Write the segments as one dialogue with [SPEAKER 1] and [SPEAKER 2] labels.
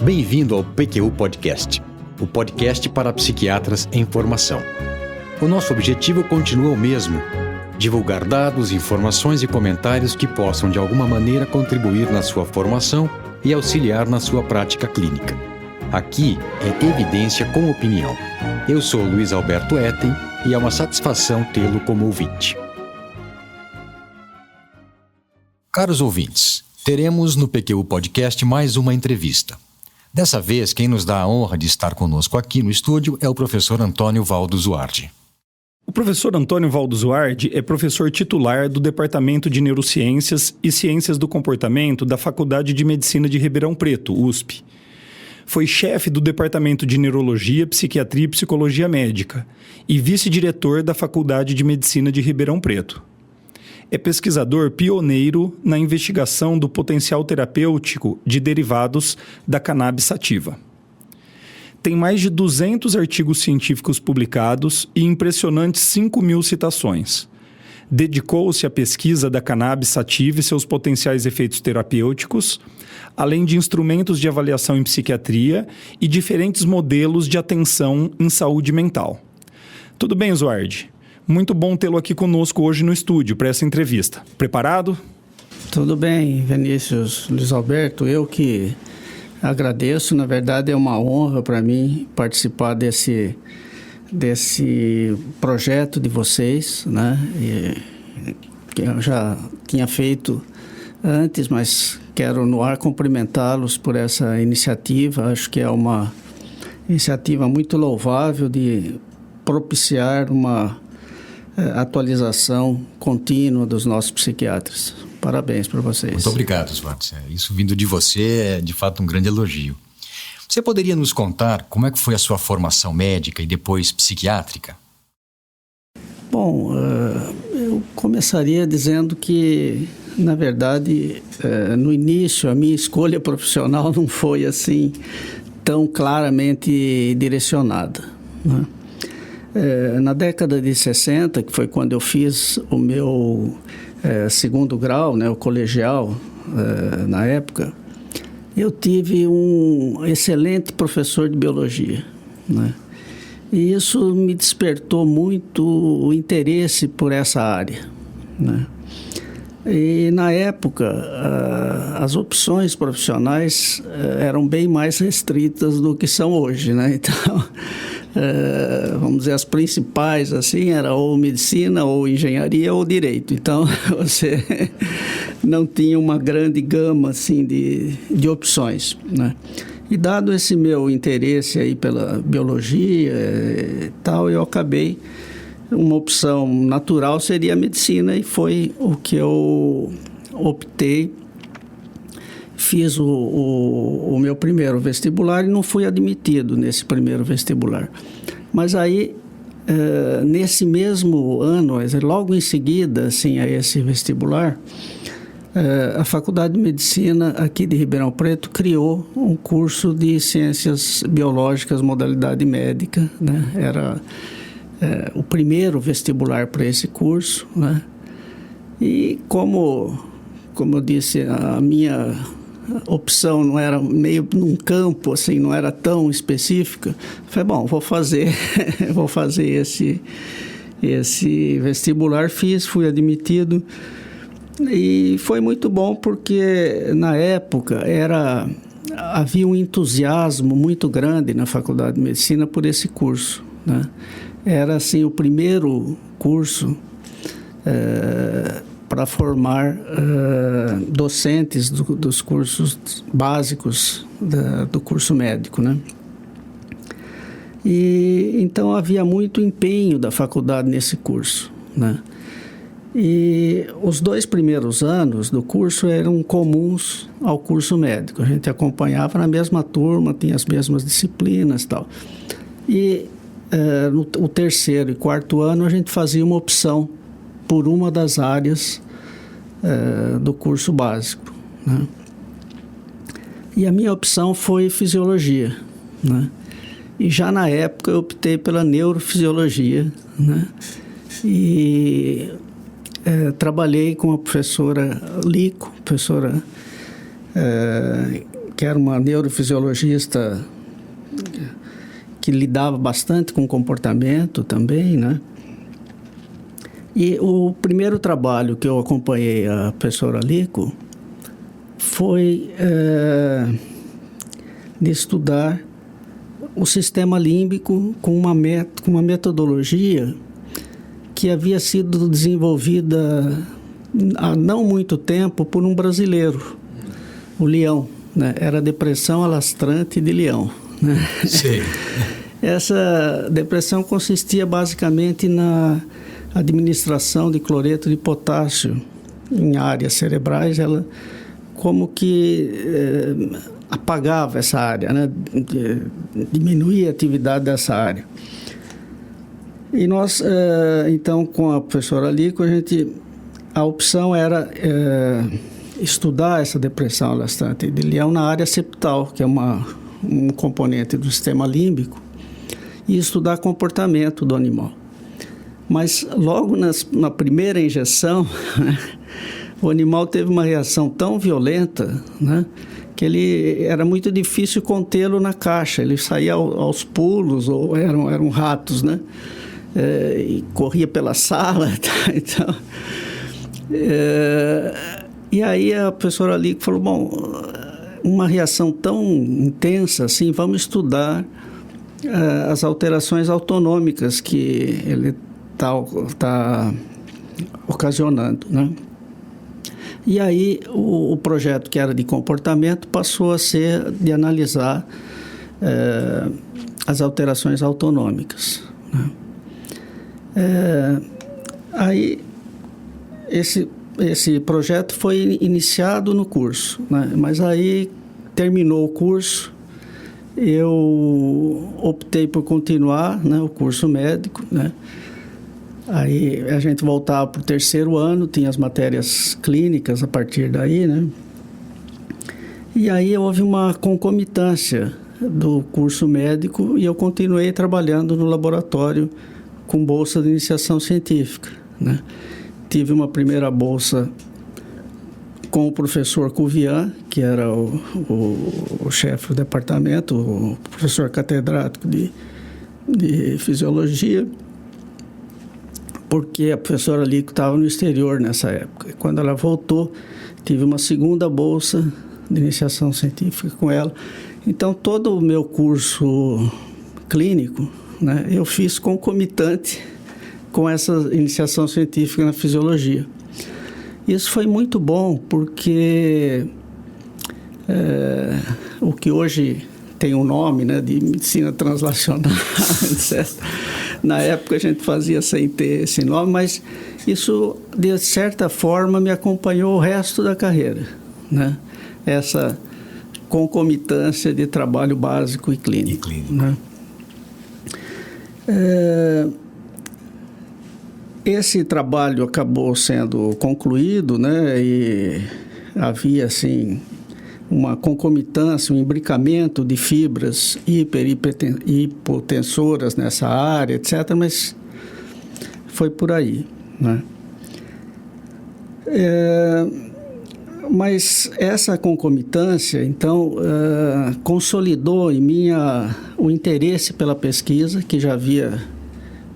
[SPEAKER 1] Bem-vindo ao PQU Podcast, o podcast para psiquiatras em formação. O nosso objetivo continua o mesmo: divulgar dados, informações e comentários que possam de alguma maneira contribuir na sua formação e auxiliar na sua prática clínica. Aqui é evidência com opinião. Eu sou Luiz Alberto Etten e é uma satisfação tê-lo como ouvinte. Caros ouvintes, teremos no PQU Podcast mais uma entrevista. Dessa vez, quem nos dá a honra de estar conosco aqui no estúdio é o professor Antônio Valdo Zuardi.
[SPEAKER 2] O professor Antônio Valdo Zuardi é professor titular do Departamento de Neurociências e Ciências do Comportamento da Faculdade de Medicina de Ribeirão Preto, USP. Foi chefe do Departamento de Neurologia, Psiquiatria e Psicologia Médica e vice-diretor da Faculdade de Medicina de Ribeirão Preto. É pesquisador pioneiro na investigação do potencial terapêutico de derivados da cannabis sativa. Tem mais de 200 artigos científicos publicados e impressionantes 5.000 citações. Dedicou-se à pesquisa da cannabis sativa e seus potenciais efeitos terapêuticos, além de instrumentos de avaliação em psiquiatria e diferentes modelos de atenção em saúde mental. Tudo bem, Zuardi? Muito bom tê-lo aqui conosco hoje no estúdio para essa entrevista. Preparado?
[SPEAKER 3] Tudo bem, Vinícius, Luiz Alberto. Eu que agradeço. Na verdade, é uma honra para mim participar desse projeto de vocês, né? Que eu já tinha feito antes, mas quero no ar cumprimentá-los por essa iniciativa. Acho que é uma iniciativa muito louvável de propiciar uma atualização contínua dos nossos psiquiatras. Parabéns para vocês.
[SPEAKER 1] Muito obrigado, Zuardi. Isso vindo de você é de fato um grande elogio. Você poderia nos contar como é que foi a sua formação médica e depois psiquiátrica?
[SPEAKER 3] Bom, eu começaria dizendo que, na verdade, no início a minha escolha profissional não foi assim tão claramente direcionada, né? Na década de 60, que foi quando eu fiz o meu segundo grau, né, o colegial, na época, eu tive um excelente professor de biologia, né? E isso me despertou muito o interesse por essa área, né? E na época, as opções profissionais eram bem mais restritas do que são hoje, né? Então, vamos dizer, as principais, assim, era ou medicina, ou engenharia, ou direito. Então, você não tinha uma grande gama, assim, de opções, né? E dado esse meu interesse aí pela biologia e tal, eu acabei... Uma opção natural seria a medicina e foi o que eu optei. Fiz o meu primeiro vestibular e não fui admitido nesse primeiro vestibular. Mas aí, nesse mesmo ano, logo em seguida assim, a esse vestibular, a Faculdade de Medicina aqui de Ribeirão Preto criou um curso de Ciências Biológicas, modalidade médica, né? Era o primeiro vestibular para esse curso, né? E como eu disse, a minha opção não era meio num campo, assim, não era tão específica, falei, bom, vou fazer esse vestibular, fui admitido e foi muito bom porque na época havia um entusiasmo muito grande na Faculdade de Medicina por esse curso, né? Era, assim, o primeiro curso para formar docentes dos cursos básicos do curso médico, né? E então havia muito empenho da faculdade nesse curso, né? E os 2 primeiros anos do curso eram comuns ao curso médico. A gente acompanhava na mesma turma, tinha as mesmas disciplinas e tal. E no terceiro e quarto ano a gente fazia uma opção por uma das áreas do curso básico, né? E a minha opção foi fisiologia, né? E já na época eu optei pela neurofisiologia, né? E trabalhei com a professora Lico, professora que era uma neurofisiologista que lidava bastante com comportamento também, né? E o primeiro trabalho que eu acompanhei a professora Lico foi de estudar o sistema límbico com uma metodologia que havia sido desenvolvida há não muito tempo por um brasileiro, o Leão, né? Era a depressão alastrante de Leão, né?
[SPEAKER 4] Sim.
[SPEAKER 3] Essa depressão consistia basicamente na administração de cloreto de potássio em áreas cerebrais. Ela como que apagava essa área, né? Diminuía a atividade dessa área. E nós, então, com a professora Lico, a opção era estudar essa depressão alastrante de Leão na área septal, que é um componente do sistema límbico, e estudar comportamento do animal. Mas logo na primeira injeção, o animal teve uma reação tão violenta, né, que era muito difícil contê-lo na caixa. Ele saía aos pulos, ou eram ratos, né? E corria pela sala. Então, e aí a professora Lico falou, bom, uma reação tão intensa assim, vamos estudar as alterações autonômicas que ele está ocasionando, né? E aí o projeto que era de comportamento passou a ser de analisar as alterações autonômicas, né? Aí esse projeto foi iniciado no curso, né? Mas aí terminou o curso, eu optei por continuar, né, o curso médico, né? Aí a gente voltava para o terceiro ano, tinha as matérias clínicas a partir daí, né? E aí houve uma concomitância do curso médico e eu continuei trabalhando no laboratório com bolsa de iniciação científica, né? Tive uma primeira bolsa com o professor Cuvian, que era o chefe do departamento, o professor catedrático de fisiologia, porque a professora Lico estava no exterior nessa época. E quando ela voltou, tive uma segunda bolsa de iniciação científica com ela. Então, todo o meu curso clínico, né, eu fiz concomitante com essa iniciação científica na fisiologia. Isso foi muito bom, porque o que hoje tem um nome, né, de medicina translacional, etc. Na época a gente fazia sem ter esse nome, mas isso, de certa forma, me acompanhou o resto da carreira, né? Essa concomitância de trabalho básico e clínico. Né? Esse trabalho acabou sendo concluído, né? E havia, assim, uma concomitância, um imbricamento de fibras hipotensoras nessa área, etc., mas foi por aí, né? Mas essa concomitância, então, consolidou em mim o interesse pela pesquisa, que já havia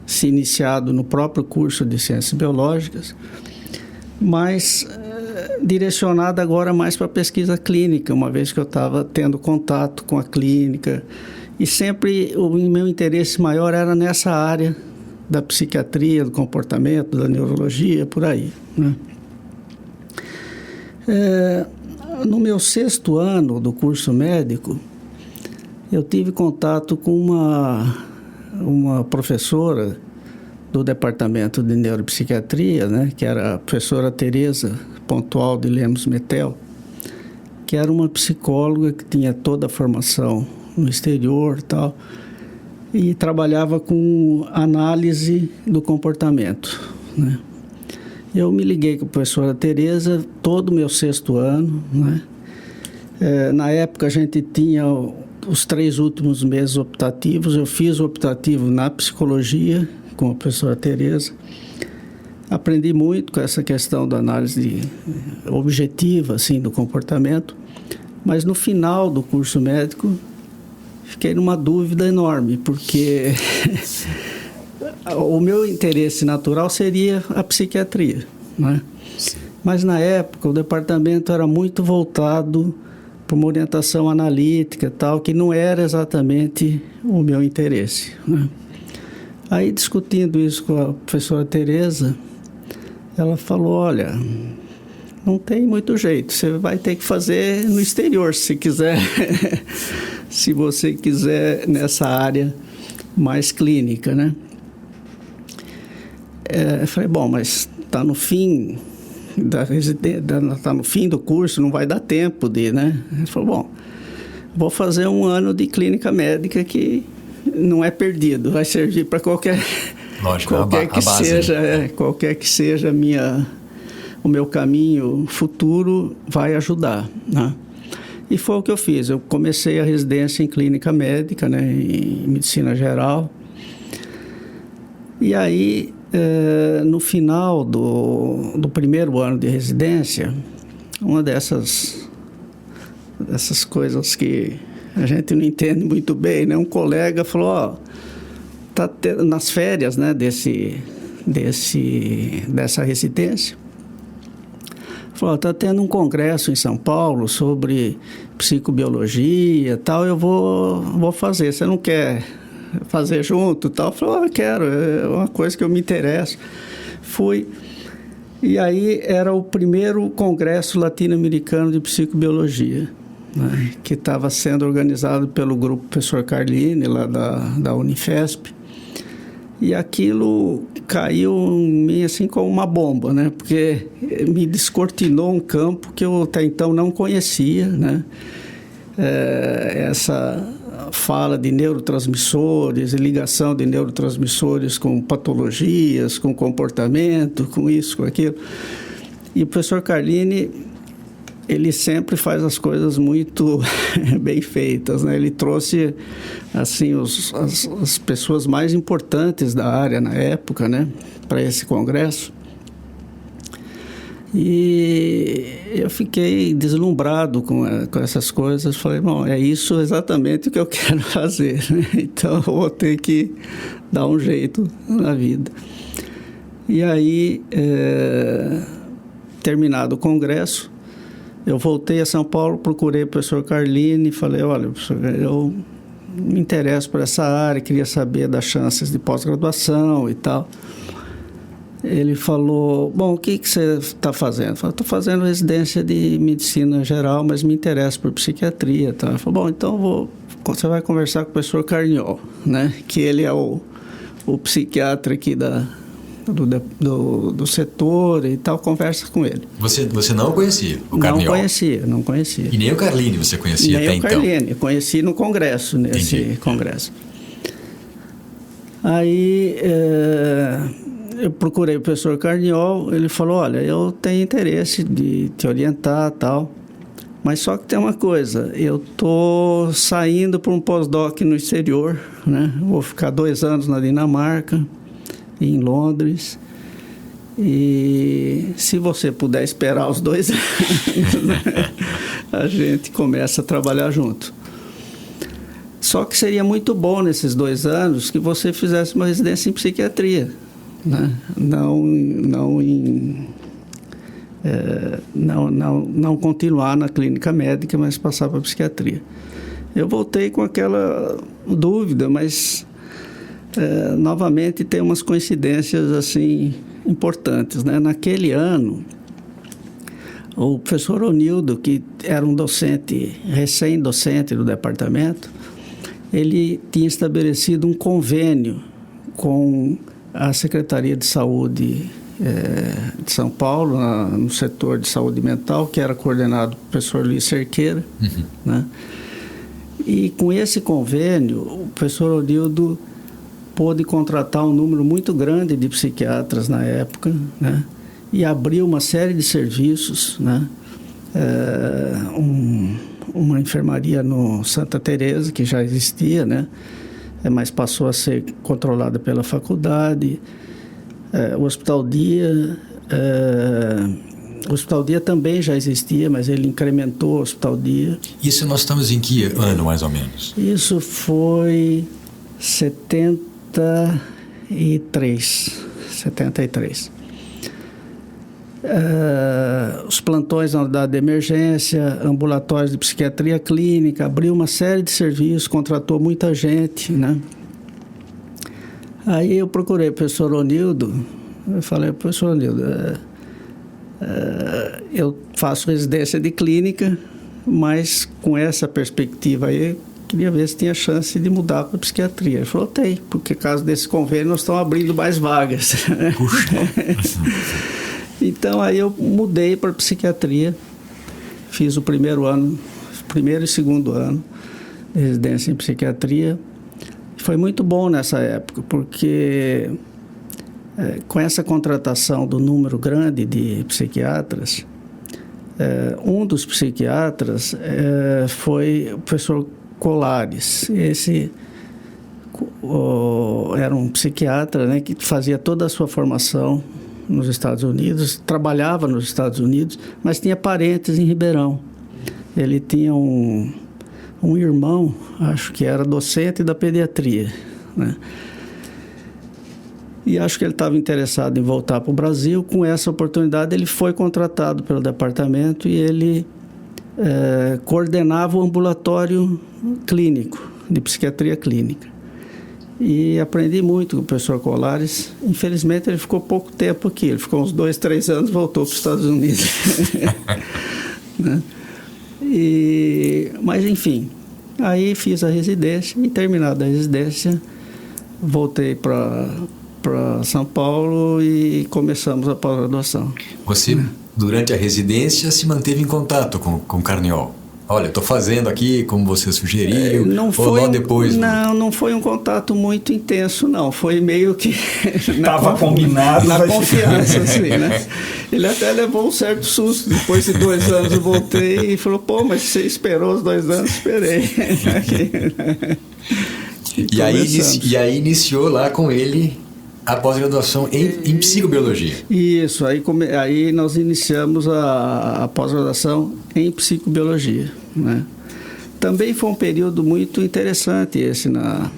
[SPEAKER 3] se iniciado no próprio curso de Ciências Biológicas, mas direcionada agora mais para a pesquisa clínica, uma vez que eu estava tendo contato com a clínica, e sempre o meu interesse maior era nessa área da psiquiatria, do comportamento, da neurologia, por aí, né? No meu 6º ano do curso médico, eu tive contato com uma professora do departamento de neuropsiquiatria, né, que era a professora Tereza Pontual de Lemos Metel, que era uma psicóloga que tinha toda a formação no exterior e tal, e trabalhava com análise do comportamento, né? Eu me liguei com a professora Tereza todo o meu 6º ano, né? Na época a gente tinha os 3 últimos meses optativos. Eu fiz o optativo na psicologia com a professora Tereza. Aprendi muito com essa questão da análise objetiva, assim, do comportamento, Mas no final do curso médico, fiquei numa dúvida enorme, porque o meu interesse natural seria a psiquiatria, né? Mas na época o departamento era muito voltado para uma orientação analítica e tal, que não era exatamente o meu interesse, né? Aí, discutindo isso com a professora Tereza, ela falou, olha, não tem muito jeito, você vai ter que fazer no exterior, se quiser, se você quiser nessa área mais clínica, né? Eu falei, bom, mas está no fim está no fim do curso, não vai dar tempo de, né? Ele falou, bom, vou fazer um ano de clínica médica que não é perdido, vai servir para qualquer que seja o meu caminho futuro, vai ajudar, né? E foi o que eu fiz. Eu comecei a residência em clínica médica, né, em medicina geral. E aí, no final do primeiro ano de residência, uma dessas coisas que a gente não entende muito bem, né? Um colega falou, nas férias, né, dessa residência, falou, está tendo um congresso em São Paulo sobre psicobiologia e tal, eu vou fazer, você não quer fazer junto e tal? Falou, eu quero, é uma coisa que eu me interesso. Fui, e aí era o primeiro congresso latino-americano de psicobiologia, né, que estava sendo organizado pelo grupo Professor Carlini, lá da Unifesp, e aquilo caiu em mim assim como uma bomba, né, porque me descortinou um campo que eu até então não conhecia, né, essa fala de neurotransmissores e ligação de neurotransmissores com patologias, com comportamento, com isso, com aquilo. E o professor Carlini, ele sempre faz as coisas muito bem feitas, né? Ele trouxe assim as pessoas mais importantes da área na época, né, para esse congresso. E eu fiquei deslumbrado com essas coisas. Falei, bom, é isso exatamente o que eu quero fazer, né? Então eu vou ter que dar um jeito na vida. E aí, terminado o congresso, eu voltei a São Paulo, procurei o professor Carlini e falei, olha, professor, eu me interesso por essa área, queria saber das chances de pós-graduação e tal. Ele falou, bom, o que você está fazendo? Eu falei, estou fazendo residência de medicina geral, mas me interesso por psiquiatria. Tá? Ele falou, bom, então você vai conversar com o professor Carniol, né? Que ele é o psiquiatra aqui do setor e tal, conversa com ele.
[SPEAKER 4] Você não conhecia o Carniol?
[SPEAKER 3] Não conhecia.
[SPEAKER 4] E nem o Carlini você conhecia até então? Nem o
[SPEAKER 3] Carlini, conheci no congresso, nesse congresso. Aí, eu procurei o professor Carniol, ele falou, olha, eu tenho interesse de te orientar e tal, mas só que tem uma coisa, eu estou saindo para um pós-doc no exterior, né? Vou ficar 2 anos na Dinamarca, em Londres, e se você puder esperar os 2 anos, né, a gente começa a trabalhar junto. Só que seria muito bom nesses 2 anos que você fizesse uma residência em psiquiatria, né? Não continuar na clínica médica, mas passar para a psiquiatria. Eu voltei com aquela dúvida, mas novamente tem umas coincidências assim importantes, né? Naquele ano, o professor Onildo, que era um docente, recém-docente do departamento, ele tinha estabelecido um convênio com a Secretaria de Saúde de São Paulo, no setor de saúde mental, que era coordenado pelo professor Luiz Cerqueira, né? E com esse convênio, o professor Onildo pôde contratar um número muito grande de psiquiatras na época, né? E abriu uma série de serviços, né? Uma enfermaria no Santa Teresa, que já existia, né? Mas passou a ser controlada pela faculdade, o Hospital Dia, O Hospital Dia também já existia, mas ele incrementou o Hospital Dia.
[SPEAKER 4] Isso nós estamos em que ano, mais ou menos?
[SPEAKER 3] Isso foi 73. Os plantões na unidade de emergência, ambulatórios de psiquiatria clínica, abriu uma série de serviços, contratou muita gente, né? Aí eu procurei o professor Onildo, eu falei, professor Onildo, eu faço residência de clínica, mas com essa perspectiva aí, queria ver se tinha chance de mudar para psiquiatria. Ele falou, tem, porque caso desse convênio nós estamos abrindo mais vagas.
[SPEAKER 4] Puxa!
[SPEAKER 3] Então aí eu mudei para psiquiatria, fiz o primeiro e segundo ano de residência em psiquiatria. Foi muito bom nessa época, porque com essa contratação do número grande de psiquiatras, um dos psiquiatras foi o professor Colares. Esse era um psiquiatra, né, que fazia toda a sua formação nos Estados Unidos, trabalhava nos Estados Unidos, mas tinha parentes em Ribeirão. Ele tinha um irmão, acho que era docente da pediatria, né? E acho que ele estava interessado em voltar para o Brasil. Com essa oportunidade, ele foi contratado pelo departamento e ele coordenava o ambulatório clínico, de psiquiatria clínica. E aprendi muito com o professor Colares. Infelizmente, ele ficou pouco tempo aqui. Ele ficou uns 2, 3 anos e voltou para os Estados Unidos. Né? Mas, enfim, aí fiz a residência e, terminada a residência, voltei para São Paulo e começamos a pós-graduação.
[SPEAKER 4] Você, durante a residência, se manteve em contato com o Carniol? Olha, estou fazendo aqui como você sugeriu, ou logo depois?
[SPEAKER 3] Não foi um contato muito intenso, não. Foi meio que...
[SPEAKER 2] Estava combinado.
[SPEAKER 3] Na confiança, assim, né? Ele até levou um certo susto. Depois de 2 anos eu voltei e falou, pô, mas você esperou os 2 anos? Esperei.
[SPEAKER 4] E aí iniciou lá com ele a pós-graduação em psicobiologia.
[SPEAKER 3] Isso, aí nós iniciamos a pós-graduação em psicobiologia, né? Também foi um período muito interessante esse na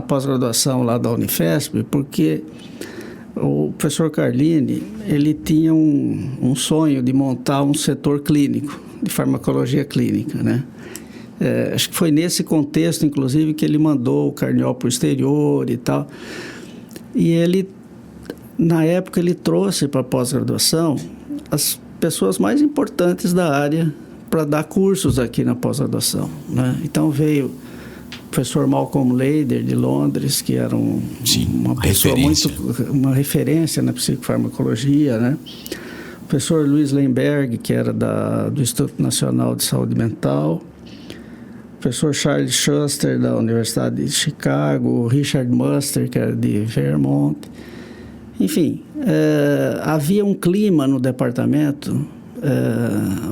[SPEAKER 3] pós-graduação lá da Unifesp, porque o professor Carlini, ele tinha um sonho de montar um setor clínico, de farmacologia clínica, né? Acho que foi nesse contexto, inclusive, que ele mandou o Carniol para o exterior e tal. E ele, na época, ele trouxe para a pós-graduação as pessoas mais importantes da área para dar cursos aqui na pós-graduação, né? Então veio o professor Malcolm Lader, de Londres, que era uma pessoa uma referência na psicofarmacologia, né? O professor Luiz Lemberg, que era do Instituto Nacional de Saúde Mental. Professor Charles Schuster, da Universidade de Chicago, Richard Muster, que era de Vermont. Enfim, havia um clima no departamento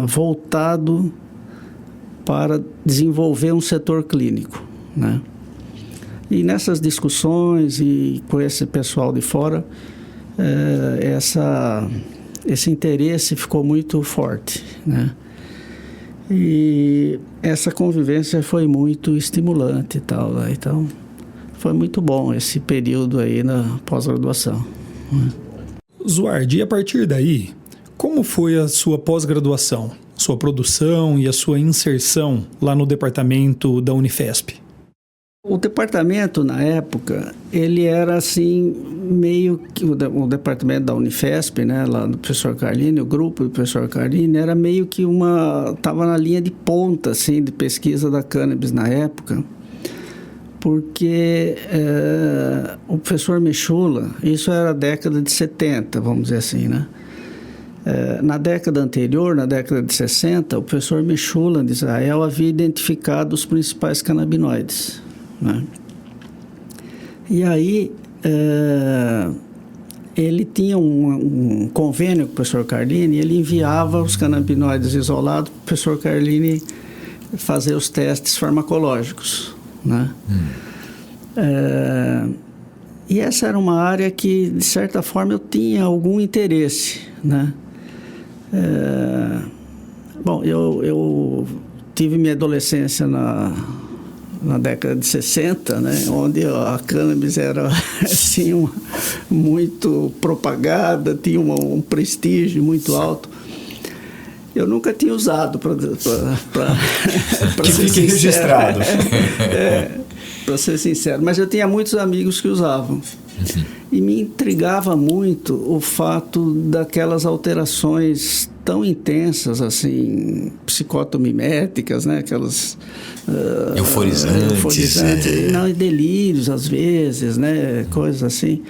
[SPEAKER 3] voltado para desenvolver um setor clínico, né? E nessas discussões e com esse pessoal de fora, esse interesse ficou muito forte, né? E essa convivência foi muito estimulante e tal, né? Então, foi muito bom esse período aí na pós-graduação, né?
[SPEAKER 2] Zuardi, e a partir daí, como foi a sua pós-graduação, sua produção e a sua inserção lá no departamento da Unifesp?
[SPEAKER 3] O departamento, na época, ele era assim, meio que o departamento da Unifesp, né, lá do professor Carlini, o grupo do professor Carlini, era meio que estava na linha de ponta, assim, de pesquisa da cannabis na época, porque o professor Michula, isso era a década de 70, vamos dizer assim, né? Na década anterior, na década de 60, o professor Michula, de Israel, havia identificado os principais canabinoides, né? E aí ele tinha um convênio com o professor Carlini, ele enviava os canabinoides isolados para o professor Carlini fazer os testes farmacológicos, né? E essa era uma área que, de certa forma, eu tinha algum interesse, né? Bom, eu tive minha adolescência na década de 60, né? Onde a cannabis era assim, muito propagada, tinha um prestígio muito alto. Eu nunca tinha usado para
[SPEAKER 4] que fique registrado.
[SPEAKER 3] Para ser sincero, mas eu tinha muitos amigos que usavam. Uhum. E me intrigava muito o fato daquelas alterações tão intensas, assim, psicotomiméticas, né? Aquelas... euforizantes. Não, e delírios, às vezes, né? Coisas assim.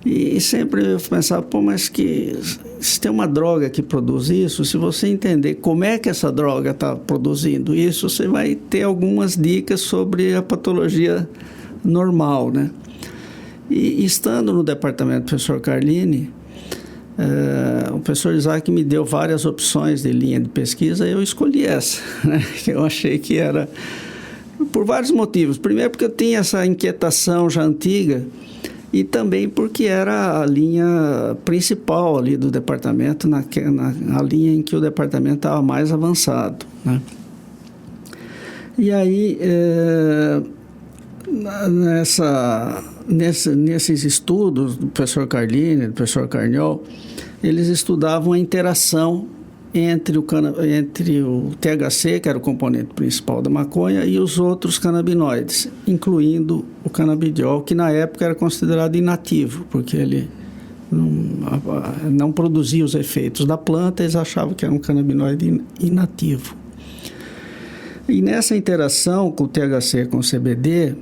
[SPEAKER 3] E sempre eu pensava, mas que se tem uma droga que produz isso, se você entender como é que essa droga está produzindo isso, você vai ter algumas dicas sobre a patologia normal, né? E estando no departamento do professor Carlini, o professor Isaac me deu várias opções de linha de pesquisa e eu escolhi essa, né? Que eu achei que era... Por vários motivos. Primeiro porque eu tinha essa inquietação já antiga, e também porque era a linha principal ali do departamento, na linha em que o departamento estava mais avançado, né? E aí, nesses estudos do professor Carlini, do professor Carniol, eles estudavam a interação entre o THC, que era o componente principal da maconha, e os outros canabinoides, incluindo o canabidiol, que na época era considerado inativo, porque ele não produzia os efeitos da planta, eles achavam que era um canabinoide inativo. E nessa interação com o THC com o CBD,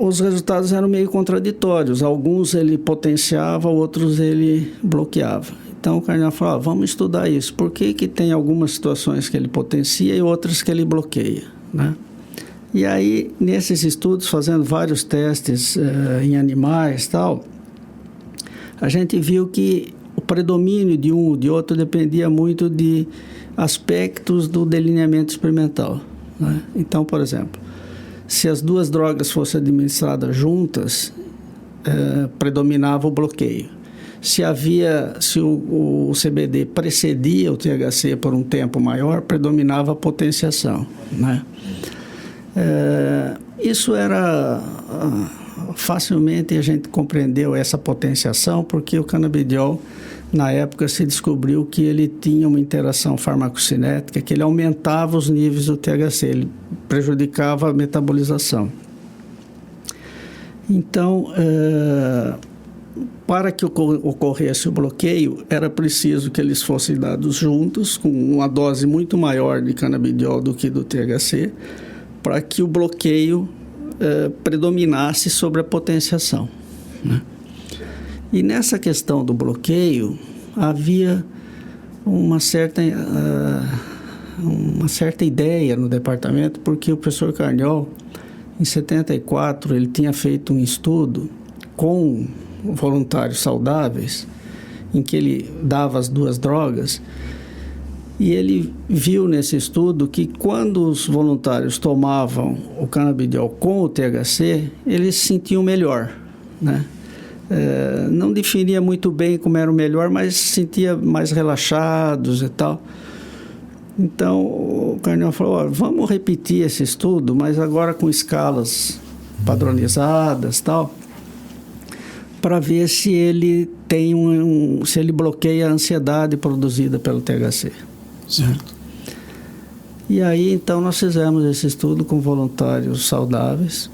[SPEAKER 3] os resultados eram meio contraditórios. Alguns ele potenciava, outros ele bloqueava. Então o Carniol falou, vamos estudar isso. Por que tem algumas situações que ele potencia e outras que ele bloqueia, né? E aí, nesses estudos, fazendo vários testes em animais e tal, a gente viu que o predomínio de um ou de outro dependia muito de aspectos do delineamento experimental, né? Então, por exemplo, se as duas drogas fossem administradas juntas, predominava o bloqueio. Se o CBD precedia o THC por um tempo maior, predominava a potenciação, né? Isso era... facilmente a gente compreendeu essa potenciação, porque o canabidiol, na época, se descobriu que ele tinha uma interação farmacocinética, que ele aumentava os níveis do THC, ele prejudicava a metabolização. Então, para que ocorresse o bloqueio, era preciso que eles fossem dados juntos, com uma dose muito maior de canabidiol do que do THC, para que o bloqueio predominasse sobre a potenciação, né? E nessa questão do bloqueio, havia uma certa ideia no departamento, porque o professor Carniol, em 74, ele tinha feito um estudo com voluntários saudáveis, em que ele dava as duas drogas, e ele viu nesse estudo que quando os voluntários tomavam o canabidiol com o THC, eles se sentiam melhor, né? Não definia muito bem como era o melhor, mas se sentia mais relaxados e tal. Então, o Carniol falou, vamos repetir esse estudo, mas agora com escalas padronizadas e tal, para ver se ele tem se ele bloqueia a ansiedade produzida pelo THC.
[SPEAKER 4] Certo.
[SPEAKER 3] E aí, então, nós fizemos esse estudo com voluntários saudáveis,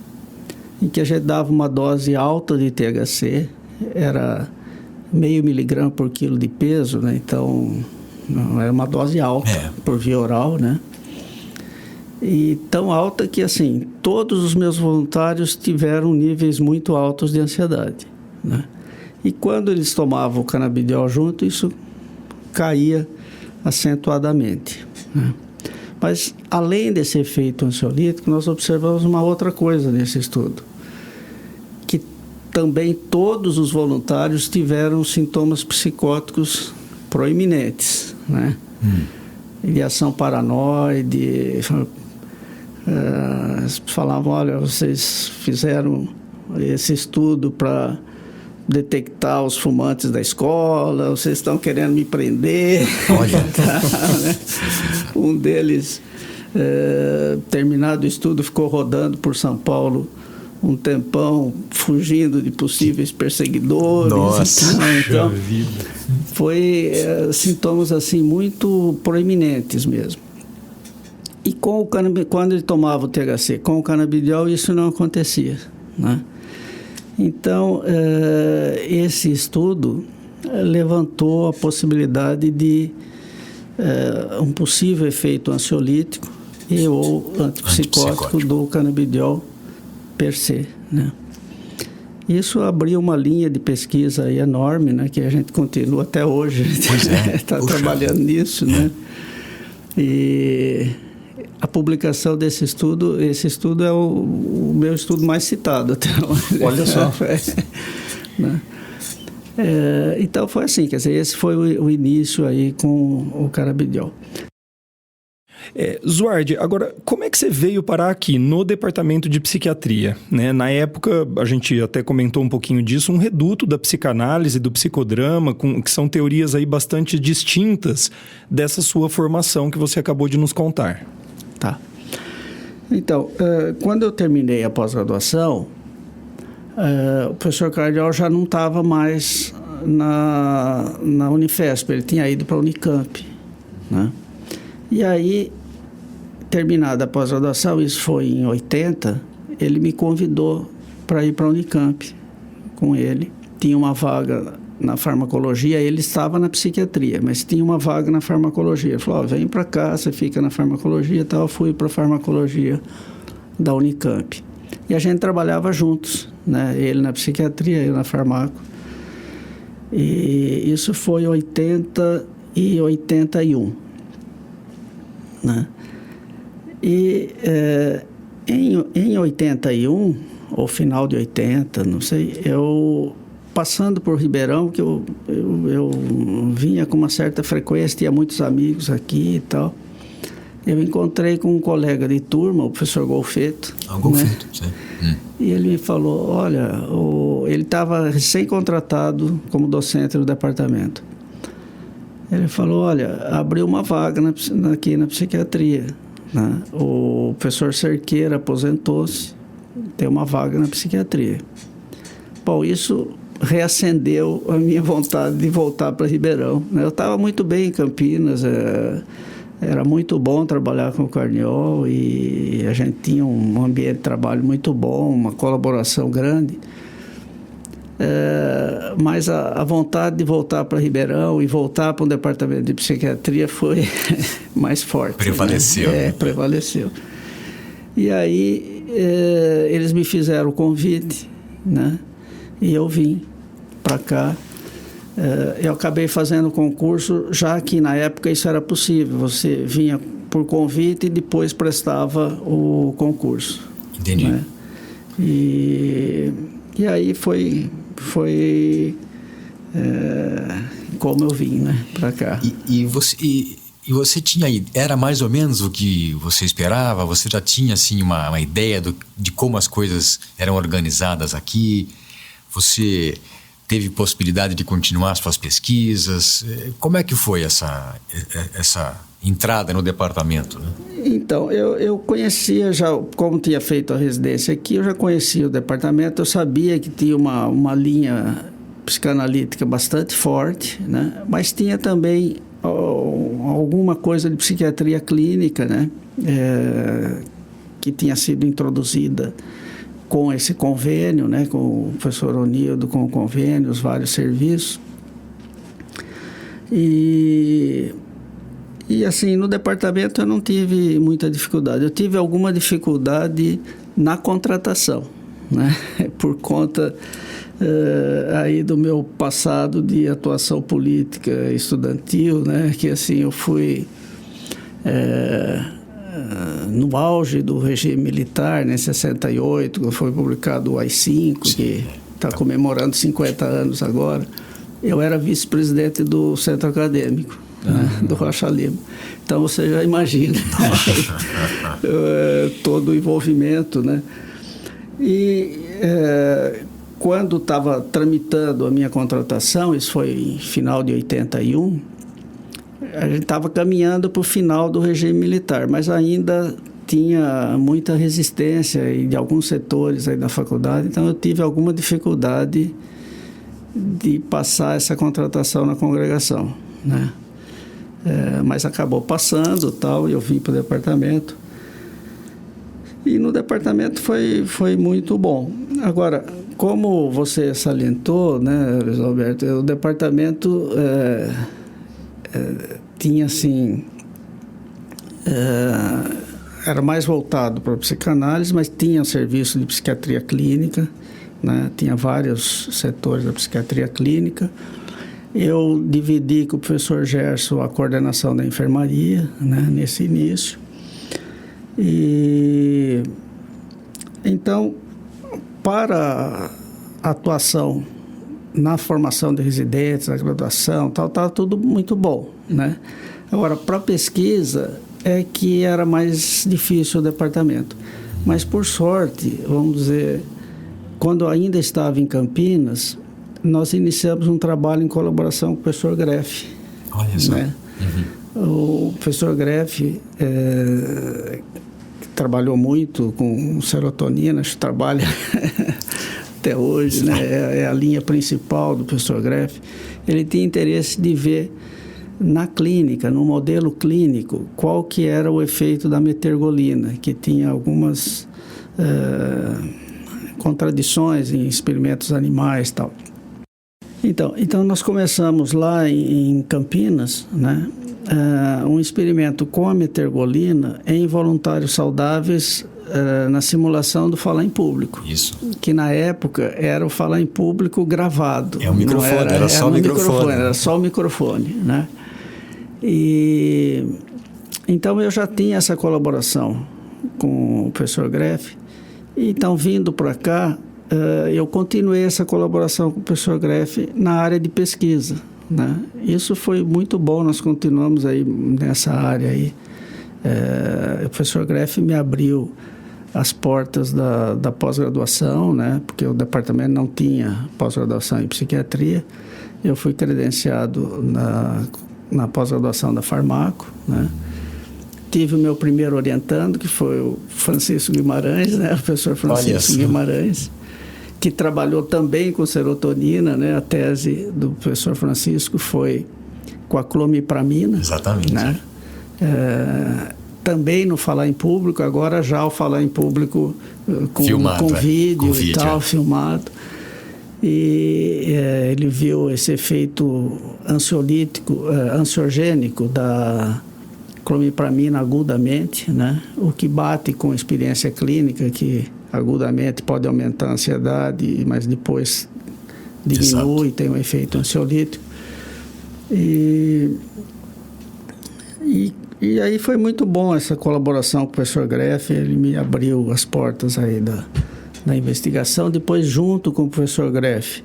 [SPEAKER 3] em que a gente dava uma dose alta de THC, era 0,5 miligrama por quilo de peso, né? Então, era uma dose alta por via oral, né? E tão alta que, assim, todos os meus voluntários tiveram níveis muito altos de ansiedade, né? E quando eles tomavam o canabidiol junto, isso caía acentuadamente, né? Mas, além desse efeito ansiolítico, nós observamos uma outra coisa nesse estudo, que também todos os voluntários tiveram sintomas psicóticos proeminentes, né? Ideação paranoide, falavam, olha, vocês fizeram esse estudo para detectar os fumantes da escola, vocês estão querendo me prender.
[SPEAKER 4] Olha.
[SPEAKER 3] Né? Um deles, terminado o estudo, ficou rodando por São Paulo um tempão, fugindo de possíveis perseguidores.
[SPEAKER 4] Nossa,
[SPEAKER 3] então foi sintomas assim muito proeminentes mesmo. E com o quando ele tomava o THC com o canabidiol, isso não acontecia, né? Então, esse estudo levantou a possibilidade de um possível efeito ansiolítico e ou antipsicótico do canabidiol per se, né? Isso abriu uma linha de pesquisa aí enorme, né? Que a gente continua até hoje, está trabalhando nisso, né? E a publicação desse estudo, esse estudo é o meu estudo mais citado até hoje.
[SPEAKER 2] Olha só.
[SPEAKER 3] Né? Então foi assim, quer dizer, esse foi o início aí com o canabidiol.
[SPEAKER 2] Zuardi, agora, como é que você veio parar aqui no departamento de psiquiatria? Né? Na época, a gente até comentou um pouquinho disso, um reduto da psicanálise, do psicodrama, que são teorias aí bastante distintas dessa sua formação que você acabou de nos contar.
[SPEAKER 3] Tá. Então, quando eu terminei a pós-graduação, o professor Cardiol já não estava mais na Unifesp, ele tinha ido para a Unicamp, né? E aí, terminada a pós-graduação, isso foi em 80, ele me convidou para ir para a Unicamp com ele. Tinha uma vaga na farmacologia, ele estava na psiquiatria, mas tinha uma vaga na farmacologia. Ele falou, vem para cá, você fica na farmacologia e tal. Eu fui para a farmacologia da Unicamp. E a gente trabalhava juntos, né? Ele na psiquiatria, eu na farmaco. E isso foi em 80 e 81. Né? E em 81, ou final de 80, não sei, eu passando por Ribeirão, que eu vinha com uma certa frequência, tinha muitos amigos aqui e tal, eu encontrei com um colega de turma, o professor Golfeto.
[SPEAKER 4] Golfeto, sim.
[SPEAKER 3] E ele me falou, olha, ele estava recém-contratado como docente do departamento. Ele falou, olha, abriu uma vaga aqui na psiquiatria, né? O professor Cerqueira aposentou-se, tem uma vaga na psiquiatria. Bom, isso reacendeu a minha vontade de voltar para Ribeirão, né? Eu estava muito bem em Campinas, era muito bom trabalhar com o Carniol e a gente tinha um ambiente de trabalho muito bom, uma colaboração grande. Mas a vontade de voltar para Ribeirão e voltar para um departamento de psiquiatria foi mais forte.
[SPEAKER 4] Prevaleceu.
[SPEAKER 3] Né? Prevaleceu. E aí eles me fizeram o convite, né? E eu vim para cá. Eu acabei fazendo o concurso, já que na época isso era possível. Você vinha por convite e depois prestava o concurso.
[SPEAKER 4] Entendi.
[SPEAKER 3] Né? E aí foi como eu vim, né, para cá.
[SPEAKER 4] E você tinha, era mais ou menos o que você esperava? Você já tinha assim uma ideia de como as coisas eram organizadas aqui? Você teve possibilidade de continuar suas pesquisas? Como é que foi essa entrada no departamento, né?
[SPEAKER 3] Então, eu conhecia já, como tinha feito a residência aqui, eu já conhecia o departamento, eu sabia que tinha uma linha psicanalítica bastante forte, né? Mas tinha também alguma coisa de psiquiatria clínica, né? Que tinha sido introduzida com esse convênio, né? Com o professor Onildo, com o convênio, os vários serviços. E assim, no departamento eu não tive muita dificuldade. Eu tive alguma dificuldade na contratação, né? Por conta aí do meu passado de atuação política estudantil, né? Que assim, eu fui no auge do regime militar, em 68, quando foi publicado o AI-5, que está comemorando 50 anos agora. Eu era vice-presidente do centro acadêmico, né, do Rocha Lima. Então você já imagina todo o envolvimento, né? E quando estava tramitando a minha contratação, isso foi em final de 81, a gente estava caminhando para o final do regime militar, mas ainda tinha muita resistência de alguns setores aí da faculdade, então eu tive alguma dificuldade de passar essa contratação na congregação, né? Mas acabou passando, tal, e eu vim para o departamento. E no departamento foi muito bom. Agora, como você salientou, né, Luiz Alberto, o departamento tinha, assim, era mais voltado para a psicanálise, mas tinha serviço de psiquiatria clínica, né, tinha vários setores da psiquiatria clínica. Eu dividi com o professor Gerson a coordenação da enfermaria, né, nesse início. E então, para a atuação na formação de residentes, na graduação, estava tudo muito bom, né? Agora, para a pesquisa é que era mais difícil o departamento. Mas, por sorte, vamos dizer, quando ainda estava em Campinas, nós iniciamos um trabalho em colaboração com o professor Greff.
[SPEAKER 4] Olha só.
[SPEAKER 3] Né? O professor Greff trabalhou muito com serotonina, acho que trabalha até hoje, né? É a linha principal do professor Greff. Ele tinha interesse de ver na clínica, no modelo clínico, qual que era o efeito da metergolina, que tinha algumas contradições em experimentos animais e tal. Então nós começamos lá em Campinas, né? Um experimento com a metergolina em voluntários saudáveis na simulação do falar em público.
[SPEAKER 4] Isso.
[SPEAKER 3] Que na época era o falar em público gravado.
[SPEAKER 4] É um microfone, era só o microfone.
[SPEAKER 3] Era só o microfone, né? E então eu já tinha essa colaboração com o professor Greff. Então, vindo para cá, eu continuei essa colaboração com o professor Greff na área de pesquisa, né? Isso foi muito bom, nós continuamos aí nessa área aí. O professor Greff me abriu as portas da pós-graduação, né? Porque o departamento não tinha pós-graduação em psiquiatria. Eu fui credenciado na pós-graduação da Farmaco, né? Tive o meu primeiro orientando, que foi o Francisco Guimarães, né? O professor Francisco Guimarães, que trabalhou também com serotonina, né? A tese do professor Francisco foi com a clomipramina.
[SPEAKER 4] Exatamente.
[SPEAKER 3] Né? Também no falar em público, agora já o falar em público com vídeo e tal, filmado. E ele viu esse efeito ansiogênico da clomipramina agudamente, né? O que bate com a experiência clínica, que agudamente pode aumentar a ansiedade, mas depois diminui, tem um efeito ansiolítico. E aí foi muito bom essa colaboração com o professor Greff, ele me abriu as portas aí da investigação. Depois, junto com o professor Greff,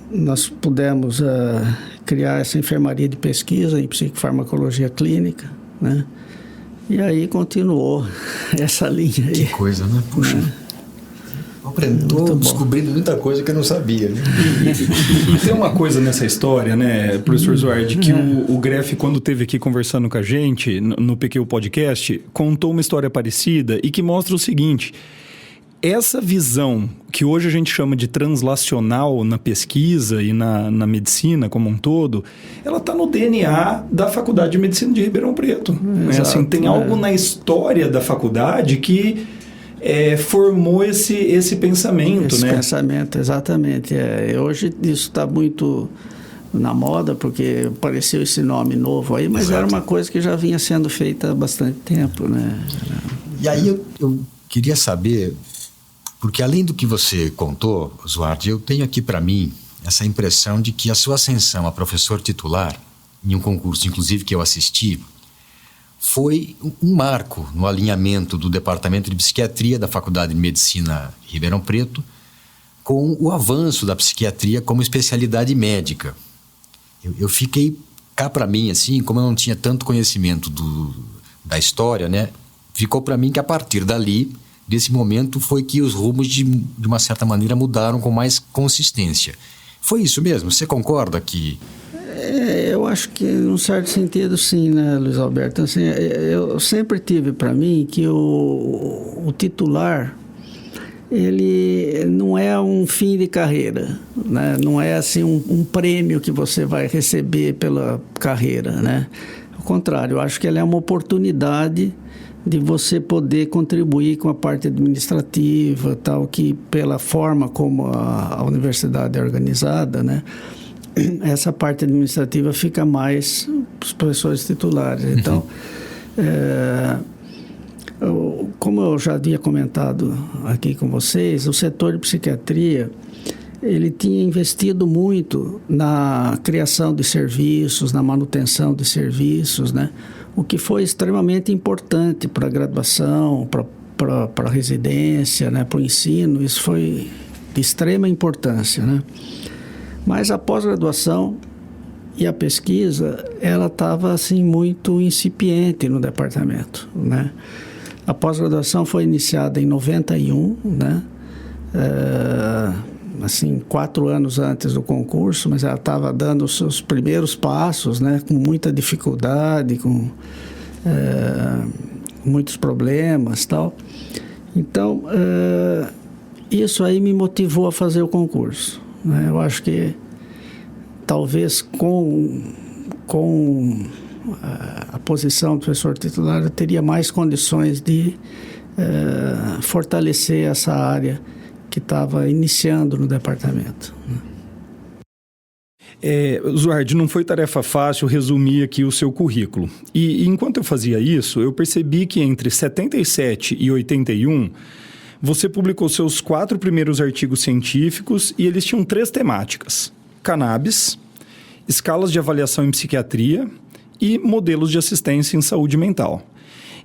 [SPEAKER 3] nós pudemos criar essa enfermaria de pesquisa em psicofarmacologia clínica, né? E aí continuou essa linha aí.
[SPEAKER 4] Que coisa, né? Puxa. Estou descobrindo muita coisa que eu não sabia, né?
[SPEAKER 2] E tem uma coisa nessa história, né, professor Zuardi, que o Greff, quando esteve aqui conversando com a gente no PQ Podcast, contou uma história parecida e que mostra o seguinte: essa visão que hoje a gente chama de translacional na pesquisa e na medicina como um todo, ela está no DNA da Faculdade de Medicina de Ribeirão Preto. Né? Assim, tem algo na história da faculdade que formou esse pensamento.
[SPEAKER 3] Esse
[SPEAKER 2] né?
[SPEAKER 3] pensamento, exatamente. Hoje isso está muito na moda, porque apareceu esse nome novo aí, mas era uma coisa que já vinha sendo feita há bastante tempo. Né?
[SPEAKER 4] E aí eu queria saber, porque além do que você contou, Zuardi, eu tenho aqui para mim essa impressão de que a sua ascensão a professor titular, em um concurso inclusive que eu assisti, foi um marco no alinhamento do Departamento de Psiquiatria da Faculdade de Medicina Ribeirão Preto com o avanço da psiquiatria como especialidade médica. eu fiquei cá para mim, assim, como eu não tinha tanto conhecimento da história, né? Ficou para mim que a partir dali, desse momento, foi que os rumos de uma certa maneira mudaram com mais consistência. Foi isso mesmo? Você concorda que...
[SPEAKER 3] Eu acho que, num certo sentido, sim, né, Luiz Alberto? Assim, eu sempre tive para mim que o titular, ele não é um fim de carreira, né? Não é assim um prêmio que você vai receber pela carreira, né? Ao contrário, eu acho que ele é uma oportunidade de você poder contribuir com a parte administrativa, tal, que pela forma como a universidade é organizada, né, essa parte administrativa fica mais para os professores titulares. Então, como eu já havia comentado aqui com vocês, o setor de psiquiatria, ele tinha investido muito na criação de serviços, na manutenção de serviços, né? O que foi extremamente importante para a graduação, para a residência, né? Para o ensino. Isso foi de extrema importância, né? Mas a pós-graduação e a pesquisa, ela estava assim, muito incipiente no departamento, né? A pós-graduação foi iniciada em 91, né? Assim, 4 anos antes do concurso, mas ela estava dando os seus primeiros passos, né, com muita dificuldade, com muitos problemas, tal. Então, isso aí me motivou a fazer o concurso, né? Eu acho que talvez com a posição do professor titular eu teria mais condições de fortalecer essa área que estava iniciando no departamento.
[SPEAKER 2] Zuardi, não foi tarefa fácil resumir aqui o seu currículo. E enquanto eu fazia isso, eu percebi que entre 77 e 81, você publicou seus 4 primeiros artigos científicos e eles tinham 3 temáticas: cannabis, escalas de avaliação em psiquiatria e modelos de assistência em saúde mental.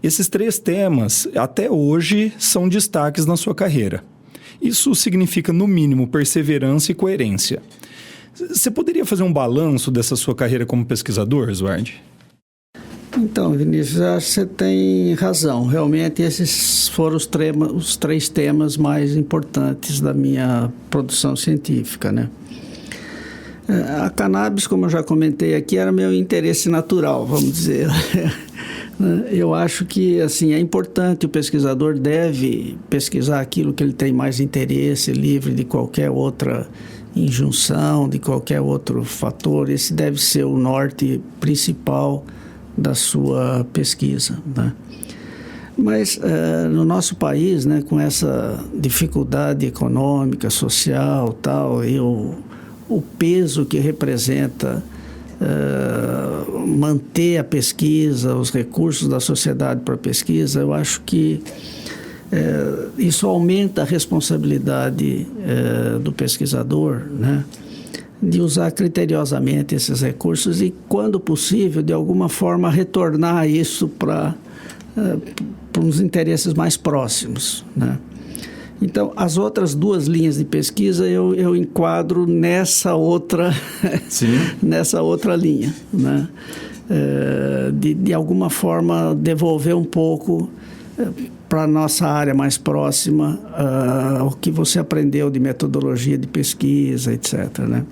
[SPEAKER 2] Esses 3 temas, até hoje, são destaques na sua carreira. Isso significa, no mínimo, perseverança e coerência. Você poderia fazer um balanço dessa sua carreira como pesquisador, Zuardi?
[SPEAKER 3] Então, Vinícius, acho que você tem razão. Realmente, esses foram os 3 temas mais importantes da minha produção científica, né? A cannabis, como eu já comentei aqui, era meu interesse natural, vamos dizer. Eu acho que, assim, é importante, o pesquisador deve pesquisar aquilo que ele tem mais interesse, livre de qualquer outra injunção, de qualquer outro fator. Esse deve ser o norte principal da sua pesquisa, né? Mas no nosso país, né, com essa dificuldade econômica, social, tal, e o peso que representa manter a pesquisa, os recursos da sociedade para a pesquisa, eu acho que isso aumenta a responsabilidade do pesquisador, né, de usar criteriosamente esses recursos e, quando possível, de alguma forma retornar isso para uns interesses mais próximos, né? Então, as outras 2 linhas de pesquisa eu enquadro nessa outra, nessa outra linha, né? De alguma forma devolver um pouco para a nossa área mais próxima o que você aprendeu de metodologia de pesquisa, etc., né?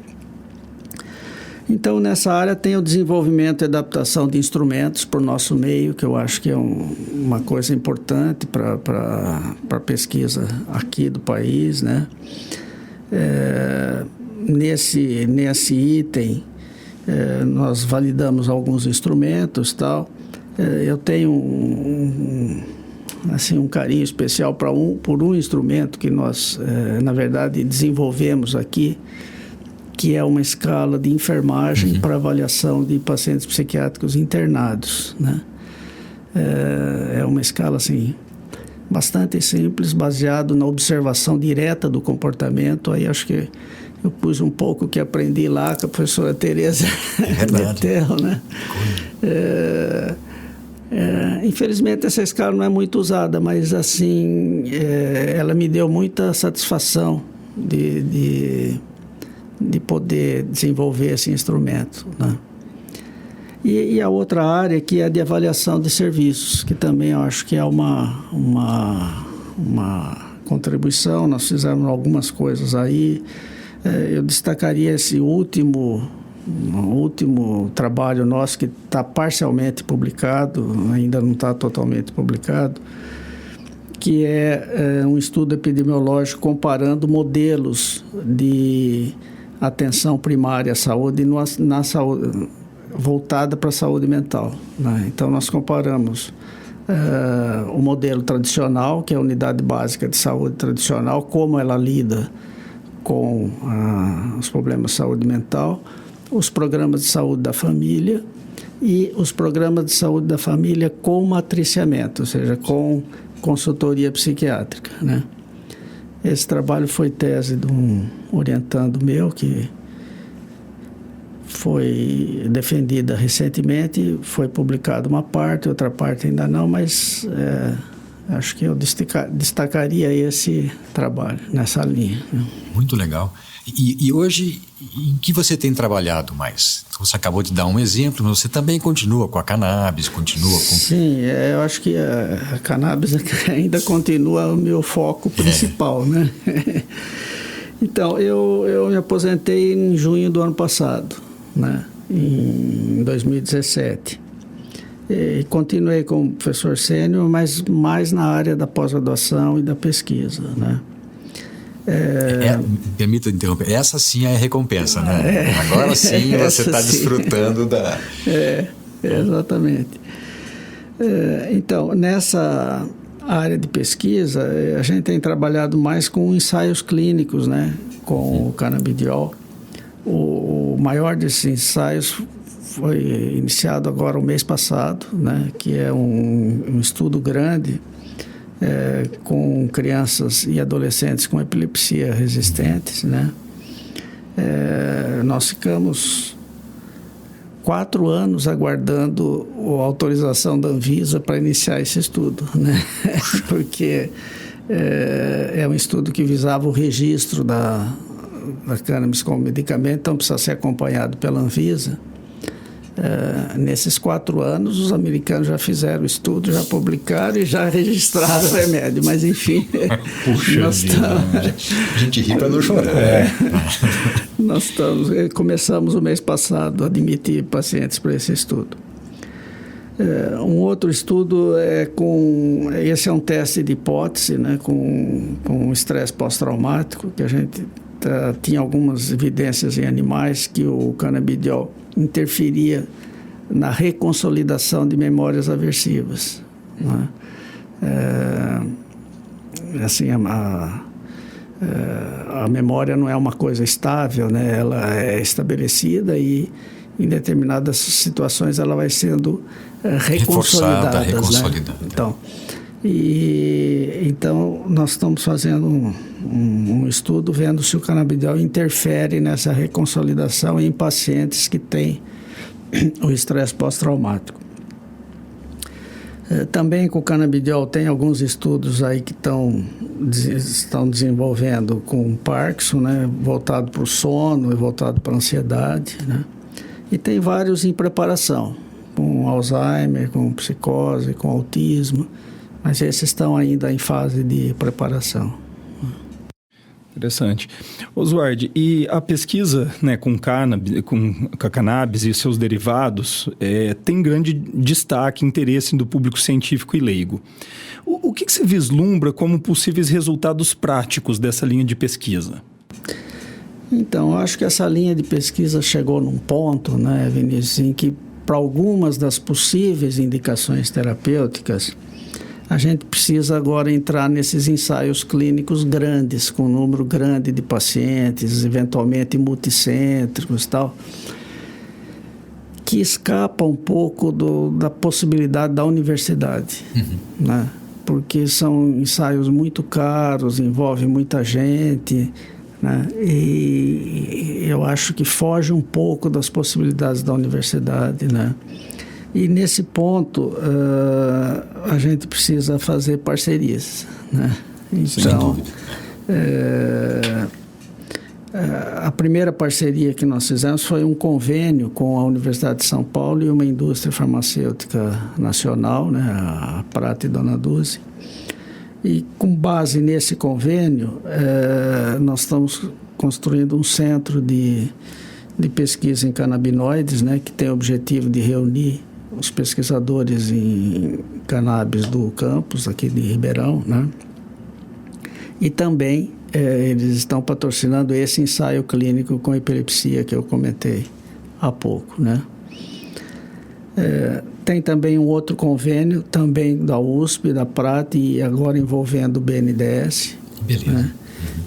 [SPEAKER 3] Então, nessa área tem o desenvolvimento e adaptação de instrumentos para o nosso meio, que eu acho que é uma coisa importante para a pesquisa aqui do país, né? Nesse item, nós validamos alguns instrumentos, tal. Eu tenho um carinho especial por um instrumento que nós, na verdade, desenvolvemos aqui, que é uma escala de enfermagem para avaliação de pacientes psiquiátricos internados, né? É uma escala, assim, bastante simples, baseado na observação direta do comportamento. Aí acho que eu pus um pouco que aprendi lá com a professora Tereza Betel, né? Infelizmente essa escala não é muito usada, mas assim, ela me deu muita satisfação de poder desenvolver esse instrumento, né? E a outra área que é a de avaliação de serviços, que também eu acho que é uma contribuição. Nós fizemos algumas coisas aí. Eu destacaria esse último trabalho nosso, que está parcialmente publicado, ainda não está totalmente publicado, que é um estudo epidemiológico comparando modelos de atenção primária à saúde na saúde voltada para a saúde mental, né? Então, nós comparamos o modelo tradicional, que é a unidade básica de saúde tradicional, como ela lida com os problemas de saúde mental, os programas de saúde da família e os programas de saúde da família com matriciamento, ou seja, com consultoria psiquiátrica, né? Esse trabalho foi tese de um orientando meu, que foi defendida recentemente, foi publicada uma parte, outra parte ainda não, mas acho que eu destacaria esse trabalho nessa linha.
[SPEAKER 4] Muito legal. E hoje, em que você tem trabalhado mais? Você acabou de dar um exemplo, mas você também continua com a cannabis, continua com...
[SPEAKER 3] Sim, eu acho que a cannabis ainda continua o meu foco principal, né? Então, eu me aposentei em junho do ano passado, né? Em 2017. E continuei como professor sênior, mas mais na área da pós-graduação e da pesquisa, né?
[SPEAKER 4] Permita interromper, essa sim é a recompensa, né? Agora sim você está desfrutando da...
[SPEAKER 3] Exatamente. Então, nessa área de pesquisa, a gente tem trabalhado mais com ensaios clínicos, né? Com o canabidiol. O maior desses ensaios foi iniciado agora o mês passado, né? Que é um estudo grande com crianças e adolescentes com epilepsia resistentes, né? Nós ficamos 4 anos aguardando a autorização da Anvisa para iniciar esse estudo, né? Porque é um estudo que visava o registro da cannabis como medicamento, então precisa ser acompanhado pela Anvisa. Nesses 4 anos, os americanos já fizeram o estudo, já publicaram e já registraram o remédio, mas enfim...
[SPEAKER 4] Puxa vida, a gente ri para não chorar.
[SPEAKER 3] Começamos o mês passado a admitir pacientes para esse estudo. Um outro estudo esse é um teste de hipótese, né, com estresse pós-traumático, que a gente tinha algumas evidências em animais que o canabidiol interferia na reconsolidação de memórias aversivas, né? Assim, a memória não é uma coisa estável, né? Ela é estabelecida e em determinadas situações ela vai sendo reconsolidada, né? Então, nós estamos fazendo um estudo vendo se o canabidiol interfere nessa reconsolidação em pacientes que têm o estresse pós-traumático. Também com o canabidiol tem alguns estudos aí que estão desenvolvendo com Parkinson, né? Voltado para o sono e voltado para a ansiedade, né? E tem vários em preparação, com Alzheimer, com psicose, com autismo, mas esses estão ainda em fase de preparação.
[SPEAKER 2] Interessante. Oswald, e a pesquisa, né, com a cannabis e seus derivados tem grande destaque e interesse do público científico e leigo. O que você vislumbra como possíveis resultados práticos dessa linha de pesquisa?
[SPEAKER 3] Então, eu acho que essa linha de pesquisa chegou num ponto, né, Vinícius, em que para algumas das possíveis indicações terapêuticas, a gente precisa agora entrar nesses ensaios clínicos grandes, com um número grande de pacientes, eventualmente multicêntricos e tal, que escapa um pouco da possibilidade da universidade, né? Porque são ensaios muito caros, envolvem muita gente, né? E eu acho que foge um pouco das possibilidades da universidade, né? E nesse ponto, a gente precisa fazer parcerias, né? Então, A primeira parceria que nós fizemos foi um convênio com a Universidade de São Paulo e uma indústria farmacêutica nacional, né, a Prata e Dona Dulce. E com base nesse convênio, nós estamos construindo um centro de pesquisa em canabinoides, né, que tem o objetivo de reunir os pesquisadores em cannabis do campus aqui de Ribeirão, né? E também eles estão patrocinando esse ensaio clínico com epilepsia que eu comentei há pouco, né? Tem também um outro convênio, também da USP, da Prata, e agora envolvendo o BNDES, né?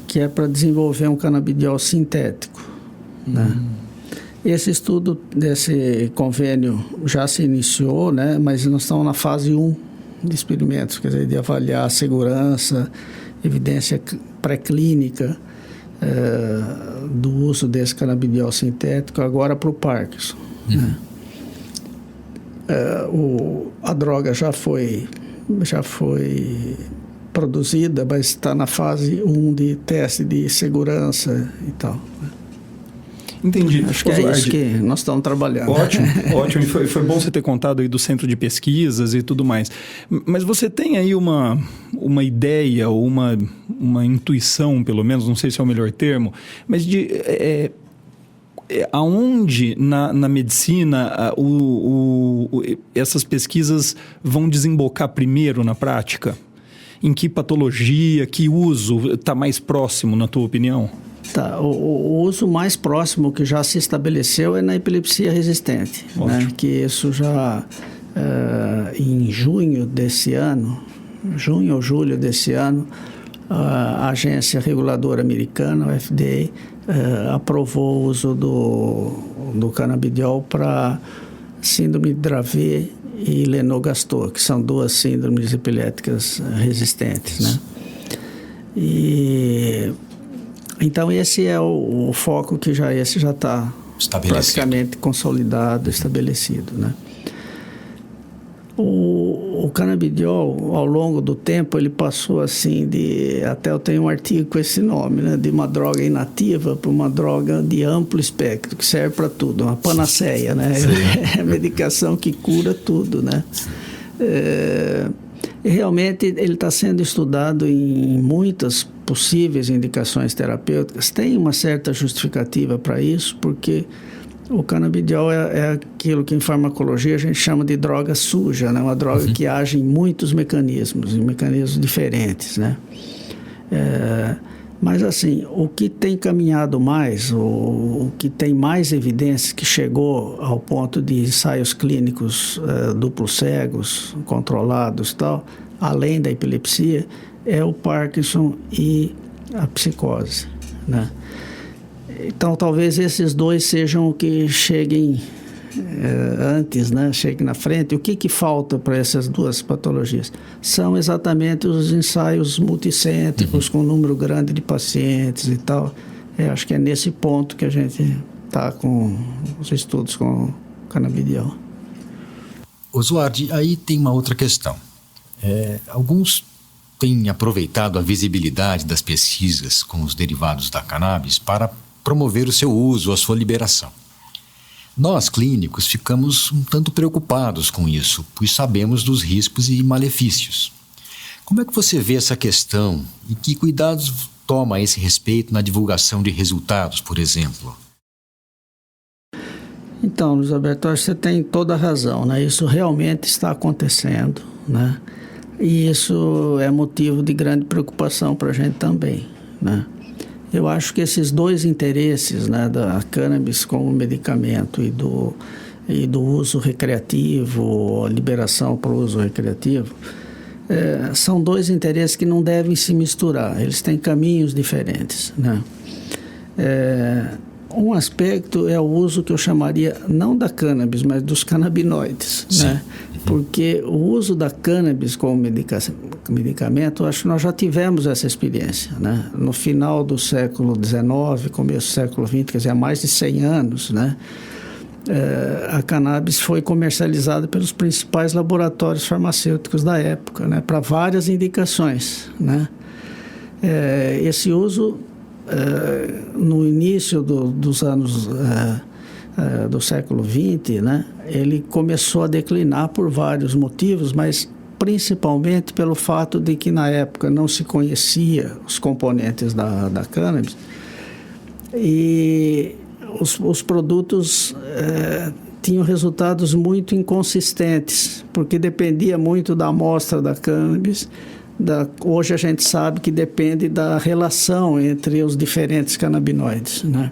[SPEAKER 3] Que é para desenvolver um canabidiol sintético, né? Esse estudo desse convênio já se iniciou, né? Mas nós estamos na fase 1 de experimentos, quer dizer, de avaliar a segurança, evidência pré-clínica do uso desse canabidiol sintético agora para o Parkinson. Né? A droga já foi produzida, mas está na fase 1 de teste de segurança e tal.
[SPEAKER 2] Entendi.
[SPEAKER 3] Acho que é isso que nós estamos trabalhando.
[SPEAKER 2] Ótimo, ótimo. E foi bom você ter contado aí do centro de pesquisas e tudo mais. Mas você tem aí uma ideia ou uma intuição, pelo menos, não sei se é o melhor termo, mas de aonde na medicina essas pesquisas vão desembocar primeiro na prática? Em que patologia, que uso está mais próximo, na tua opinião?
[SPEAKER 3] Tá, o uso mais próximo que já se estabeleceu é na epilepsia resistente, né? Que isso já em junho desse ano, junho ou julho desse ano, a agência reguladora americana, o FDA, aprovou o uso do canabidiol para síndrome de Dravet e Lennox-Gastaut, que são duas síndromes epiléticas resistentes, né? Então, esse é o foco que já está praticamente consolidado, estabelecido, né? O canabidiol, ao longo do tempo, ele passou assim até eu tenho um artigo com esse nome, né? De uma droga inativa para uma droga de amplo espectro, que serve para tudo, uma panaceia, né? É a medicação que cura tudo, né? E realmente ele está sendo estudado em muitas possíveis indicações terapêuticas. Tem uma certa justificativa para isso, porque o canabidiol é aquilo que em farmacologia a gente chama de droga suja, né? Uma droga que age em muitos mecanismos, em mecanismos diferentes, né? Mas assim, o que tem caminhado mais, o que tem mais evidências, que chegou ao ponto de ensaios clínicos duplos cegos, controlados e tal, além da epilepsia, é o Parkinson e a psicose, né? Então, talvez esses dois sejam o que cheguem antes, né? Cheguem na frente. O que falta para essas duas patologias? São exatamente os ensaios multicêntricos, com um número grande de pacientes e tal. Acho que é nesse ponto que a gente está com os estudos com o canabidiol.
[SPEAKER 4] Oswald, aí tem uma outra questão. Alguns têm aproveitado a visibilidade das pesquisas com os derivados da cannabis para promover o seu uso, a sua liberação. Nós, clínicos, ficamos um tanto preocupados com isso, pois sabemos dos riscos e malefícios. Como é que você vê essa questão e que cuidados toma a esse respeito na divulgação de resultados, por exemplo?
[SPEAKER 3] Então, Luiz Alberto, você tem toda a razão, né? Isso realmente está acontecendo, né? E isso é motivo de grande preocupação para a gente também, né? Eu acho que esses dois interesses, né, da cannabis como medicamento e do uso recreativo, a liberação para o uso recreativo, são dois interesses que não devem se misturar. Eles têm caminhos diferentes, né? Um aspecto é o uso que eu chamaria, não da cannabis, mas dos canabinoides, né? Porque o uso da cannabis como medicamento, acho que nós já tivemos essa experiência, né? No final do século XIX, começo do século XX, quer dizer, há mais de 100 anos, né? A cannabis foi comercializada pelos principais laboratórios farmacêuticos da época, né? Para várias indicações, né? Esse uso no início dos anos do século XX, né, ele começou a declinar por vários motivos, mas principalmente pelo fato de que na época não se conhecia os componentes da cannabis e os produtos tinham resultados muito inconsistentes, porque dependia muito da amostra da cannabis. Hoje a gente sabe que depende da relação entre os diferentes canabinoides, né?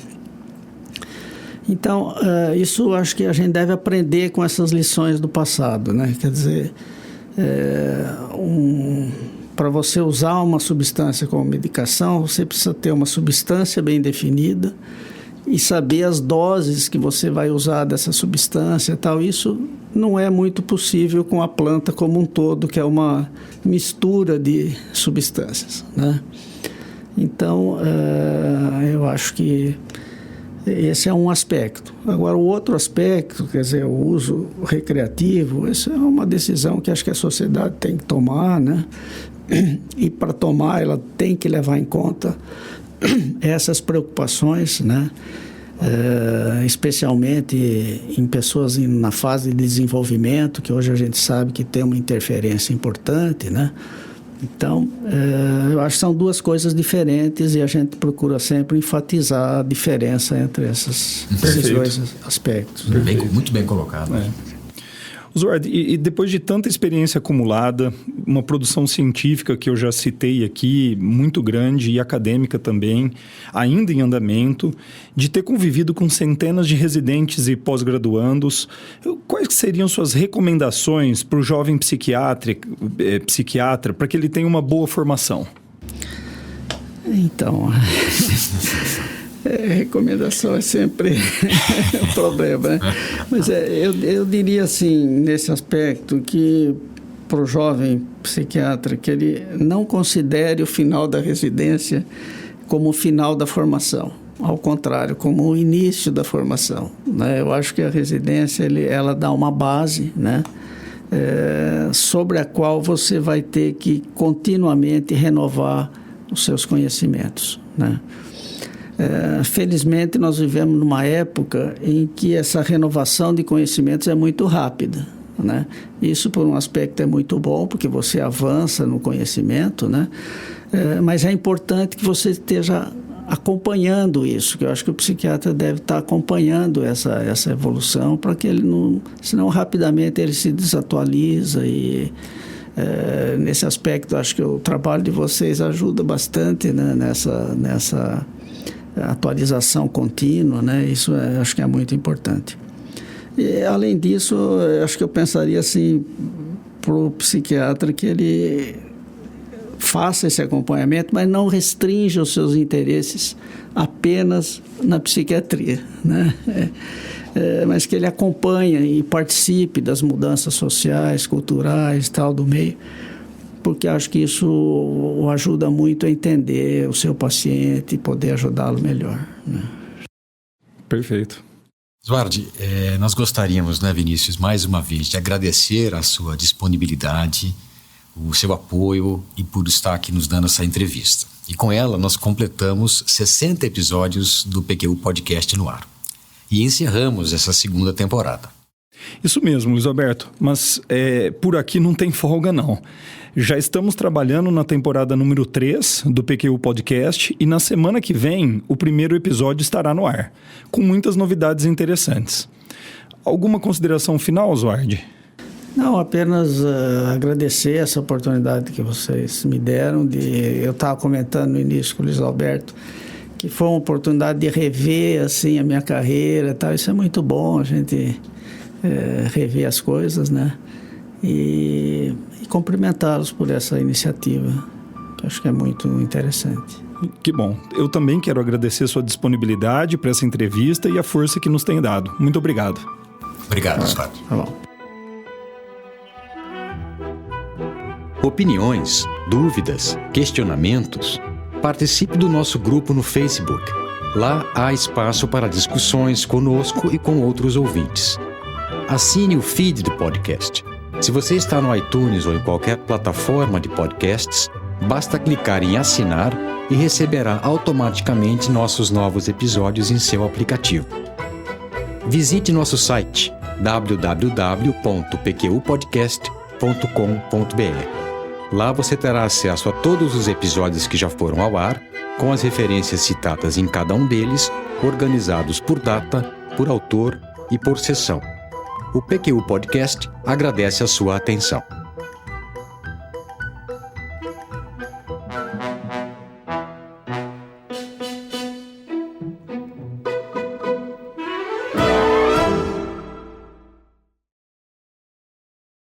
[SPEAKER 3] Então, isso acho que a gente deve aprender com essas lições do passado, né? Quer dizer, para você usar uma substância como medicação, você precisa ter uma substância bem definida e saber as doses que você vai usar dessa substância e tal. Isso não é muito possível com a planta como um todo, que é uma mistura de substâncias, né? Então, eu acho que esse é um aspecto. Agora, o outro aspecto, quer dizer, o uso recreativo, essa é uma decisão que acho que a sociedade tem que tomar, né? E para tomar, ela tem que levar em conta essas preocupações, né? Especialmente em pessoas na fase de desenvolvimento, que hoje a gente sabe que tem uma interferência importante, né? Então, eu acho que são duas coisas diferentes e a gente procura sempre enfatizar a diferença entre esses dois aspectos.
[SPEAKER 4] Muito bem colocado.
[SPEAKER 2] Zuardi, e depois de tanta experiência acumulada, uma produção científica que eu já citei aqui, muito grande e acadêmica também, ainda em andamento, de ter convivido com centenas de residentes e pós-graduandos, quais seriam suas recomendações para o jovem psiquiatra para que ele tenha uma boa formação?
[SPEAKER 3] Então, recomendação é sempre um problema, né? Mas eu diria assim, nesse aspecto, que para o jovem psiquiatra, que ele não considere o final da residência como o final da formação. Ao contrário, como o início da formação, né? Eu acho que a residência ela dá uma base, né? Sobre a qual você vai ter que continuamente renovar os seus conhecimentos, né? Felizmente, nós vivemos numa época em que essa renovação de conhecimentos é muito rápida, né? Isso, por um aspecto, é muito bom, porque você avança no conhecimento, né? Mas é importante que você esteja acompanhando isso, que eu acho que o psiquiatra deve estar acompanhando essa evolução, para que ele não... Senão, rapidamente, ele se desatualiza e... nesse aspecto, acho que o trabalho de vocês ajuda bastante, né? Nessa atualização contínua, né? Isso acho que é muito importante. E, além disso, acho que eu pensaria assim para o psiquiatra que ele faça esse acompanhamento, mas não restrinja os seus interesses apenas na psiquiatria, né? Mas que ele acompanhe e participe das mudanças sociais, culturais, tal, do meio, porque acho que isso o ajuda muito a entender o seu paciente e poder ajudá-lo melhor, né?
[SPEAKER 2] Perfeito.
[SPEAKER 4] Zuardi, nós gostaríamos, né, Vinícius, mais uma vez, de agradecer a sua disponibilidade, o seu apoio e por estar aqui nos dando essa entrevista. E com ela nós completamos 60 episódios do PQU Podcast no ar. E encerramos essa segunda temporada.
[SPEAKER 2] Isso mesmo, Luiz Alberto, mas por aqui não tem folga não. Já estamos trabalhando na temporada número 3 do PQU Podcast e na semana que vem o primeiro episódio estará no ar, com muitas novidades interessantes. Alguma consideração final, Zuardi?
[SPEAKER 3] Não, apenas agradecer essa oportunidade que vocês me deram. Eu estava comentando no início com o Luiz Alberto que foi uma oportunidade de rever assim, a minha carreira e tal. Isso é muito bom, a gente rever as coisas, né? E cumprimentá-los por essa iniciativa, que acho que é muito interessante.
[SPEAKER 2] Que bom. Eu também quero agradecer sua disponibilidade para essa entrevista e a força que nos tem dado. Muito obrigado.
[SPEAKER 4] Obrigado, Zuardi.
[SPEAKER 3] Tá bom.
[SPEAKER 1] Opiniões, dúvidas, questionamentos? Participe do nosso grupo no Facebook. Lá há espaço para discussões conosco e com outros ouvintes. Assine o feed do podcast. Se você está no iTunes ou em qualquer plataforma de podcasts, basta clicar em assinar e receberá automaticamente nossos novos episódios em seu aplicativo. Visite nosso site www.pqpodcast.com.br. Lá você terá acesso a todos os episódios que já foram ao ar, com as referências citadas em cada um deles, organizados por data, por autor e por sessão. O PQU Podcast agradece a sua atenção.